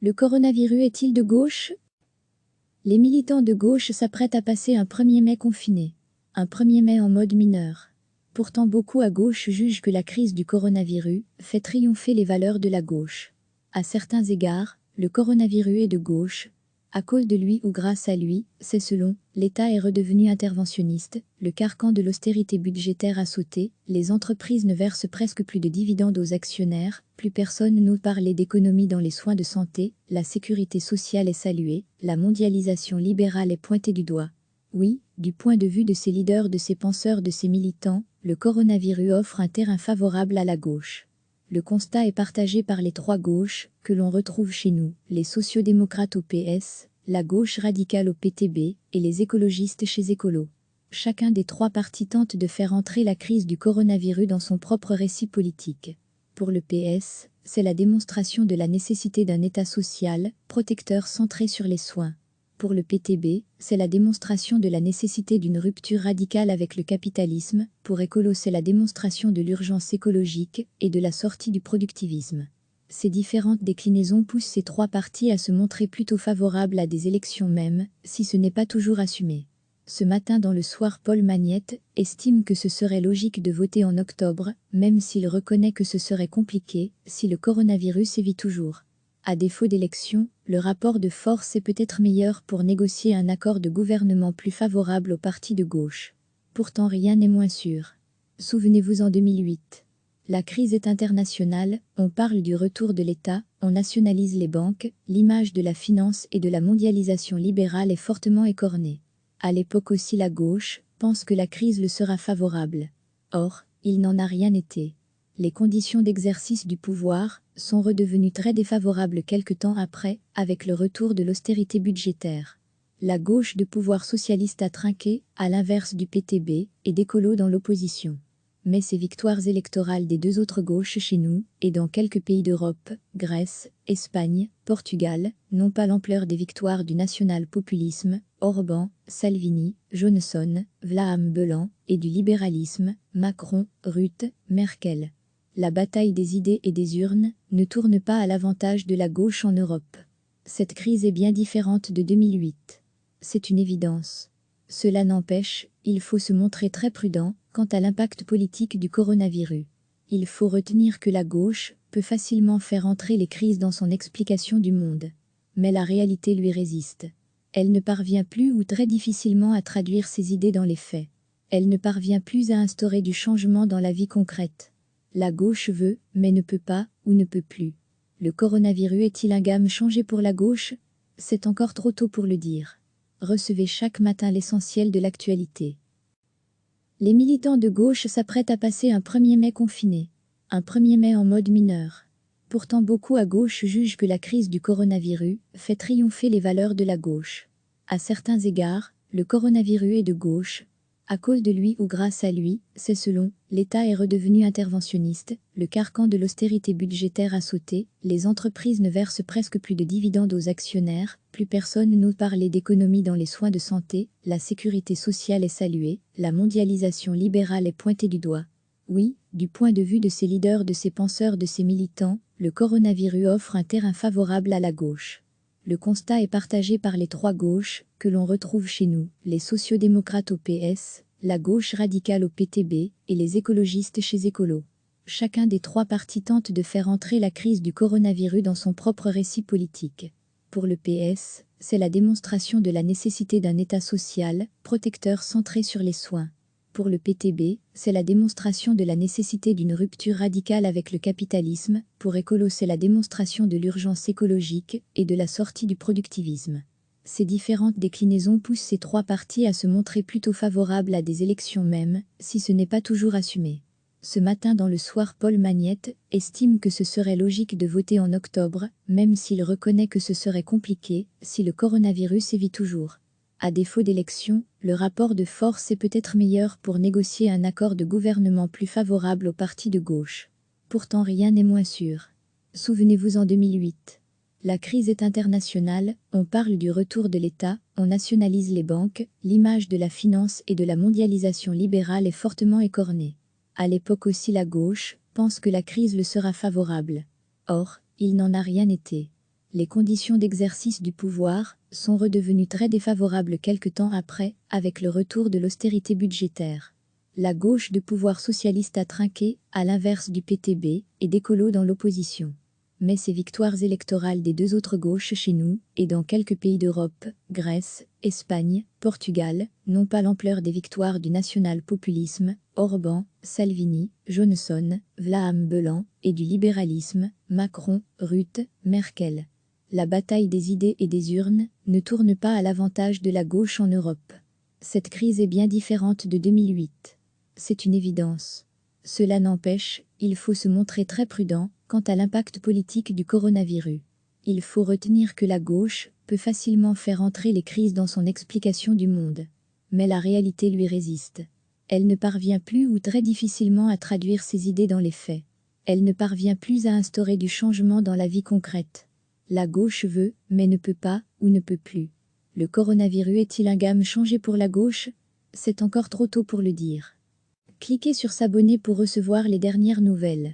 Le coronavirus est-il de gauche? Les militants de gauche s'apprêtent à passer un 1er mai confiné. Un 1er mai en mode mineur. Pourtant beaucoup à gauche jugent que la crise du coronavirus fait triompher les valeurs de la gauche. À certains égards, le coronavirus est de gauche. À cause de lui ou grâce à lui, c'est selon, l'État est redevenu interventionniste, le carcan de l'austérité budgétaire a sauté, les entreprises ne versent presque plus de dividendes aux actionnaires, plus personne n'ose parler d'économie dans les soins de santé, la sécurité sociale est saluée, la mondialisation libérale est pointée du doigt. Oui, du point de vue de ces leaders, de ces penseurs, de ces militants, le coronavirus offre un terrain favorable à la gauche. Le constat est partagé par les trois gauches, que l'on retrouve chez nous, les sociodémocrates au PS, la gauche radicale au PTB, et les écologistes chez Écolo. Chacun des trois partis tente de faire entrer la crise du coronavirus dans son propre récit politique. Pour le PS, c'est la démonstration de la nécessité d'un État social, protecteur centré sur les soins. Pour le PTB, c'est la démonstration de la nécessité d'une rupture radicale avec le capitalisme, pour Écolo c'est la démonstration de l'urgence écologique et de la sortie du productivisme. Ces différentes déclinaisons poussent ces trois partis à se montrer plutôt favorables à des élections même, si ce n'est pas toujours assumé. Ce matin dans le soir, Paul Magnette estime que ce serait logique de voter en octobre, même s'il reconnaît que ce serait compliqué, si le coronavirus sévit toujours. À défaut d'élection, le rapport de force est peut-être meilleur pour négocier un accord de gouvernement plus favorable aux partis de gauche. Pourtant rien n'est moins sûr. Souvenez-vous en 2008. La crise est internationale, on parle du retour de l'État, on nationalise les banques, l'image de la finance et de la mondialisation libérale est fortement écornée. À l'époque aussi la gauche pense que la crise le sera favorable. Or, il n'en a rien été. Les conditions d'exercice du pouvoir sont redevenues très défavorables quelque temps après, avec le retour de l'austérité budgétaire. La gauche de pouvoir socialiste a trinqué, à l'inverse du PTB, et d'Écolo dans l'opposition. Mais ces victoires électorales des deux autres gauches chez nous, et dans quelques pays d'Europe, Grèce, Espagne, Portugal, n'ont pas l'ampleur des victoires du national-populisme, Orban, Salvini, Johnson, Vlaam Belan, et du libéralisme, Macron, Rutte, Merkel. La bataille des idées et des urnes ne tourne pas à l'avantage de la gauche en Europe. Cette crise est bien différente de 2008. C'est une évidence. Cela n'empêche, il faut se montrer très prudent quant à l'impact politique du coronavirus. Il faut retenir que la gauche peut facilement faire entrer les crises dans son explication du monde. Mais la réalité lui résiste. Elle ne parvient plus ou très difficilement à traduire ses idées dans les faits. Elle ne parvient plus à instaurer du changement dans la vie concrète. La gauche veut, mais ne peut pas, ou ne peut plus. Le coronavirus est-il un game changé pour la gauche? C'est encore trop tôt pour le dire. Recevez chaque matin l'essentiel de l'actualité. Les militants de gauche s'apprêtent à passer un 1er mai confiné. Un 1er mai en mode mineur. Pourtant beaucoup à gauche jugent que la crise du coronavirus fait triompher les valeurs de la gauche. À certains égards, le coronavirus est de gauche. À cause de lui ou grâce à lui, c'est selon, l'État est redevenu interventionniste, le carcan de l'austérité budgétaire a sauté, les entreprises ne versent presque plus de dividendes aux actionnaires, plus personne n'ose parler d'économie dans les soins de santé, la sécurité sociale est saluée, la mondialisation libérale est pointée du doigt. Oui, du point de vue de ces leaders, de ces penseurs, de ces militants, le coronavirus offre un terrain favorable à la gauche. Le constat est partagé par les trois gauches, que l'on retrouve chez nous, les sociodémocrates au PS, la gauche radicale au PTB, et les écologistes chez Écolo. Chacun des trois partis tente de faire entrer la crise du coronavirus dans son propre récit politique. Pour le PS, c'est la démonstration de la nécessité d'un État social, protecteur centré sur les soins. Pour le PTB, c'est la démonstration de la nécessité d'une rupture radicale avec le capitalisme, pour Écolo c'est la démonstration de l'urgence écologique et de la sortie du productivisme. Ces différentes déclinaisons poussent ces trois partis à se montrer plutôt favorables à des élections même, si ce n'est pas toujours assumé. Ce matin dans le soir, Paul Magnette estime que ce serait logique de voter en octobre, même s'il reconnaît que ce serait compliqué, si le coronavirus sévit toujours. À défaut d'élection, le rapport de force est peut-être meilleur pour négocier un accord de gouvernement plus favorable aux partis de gauche. Pourtant rien n'est moins sûr. Souvenez-vous en 2008. La crise est internationale, on parle du retour de l'État, on nationalise les banques, l'image de la finance et de la mondialisation libérale est fortement écornée. À l'époque aussi la gauche pense que la crise le sera favorable. Or, il n'en a rien été. Les conditions d'exercice du pouvoir sont redevenues très défavorables quelque temps après, avec le retour de l'austérité budgétaire. La gauche de pouvoir socialiste a trinqué, à l'inverse du PTB et d'Écolo dans l'opposition. Mais ces victoires électorales des deux autres gauches chez nous, et dans quelques pays d'Europe, Grèce, Espagne, Portugal, n'ont pas l'ampleur des victoires du national-populisme, Orban, Salvini, Johnson, Vlaam-Belan, et du libéralisme, Macron, Rutte, Merkel. La bataille des idées et des urnes ne tourne pas à l'avantage de la gauche en Europe. Cette crise est bien différente de 2008. C'est une évidence. Cela n'empêche, il faut se montrer très prudent quant à l'impact politique du coronavirus. Il faut retenir que la gauche peut facilement faire entrer les crises dans son explication du monde. Mais la réalité lui résiste. Elle ne parvient plus ou très difficilement à traduire ses idées dans les faits. Elle ne parvient plus à instaurer du changement dans la vie concrète. La gauche veut, mais ne peut pas, ou ne peut plus. Le coronavirus est-il un game changé pour la gauche? C'est encore trop tôt pour le dire. Cliquez sur s'abonner pour recevoir les dernières nouvelles.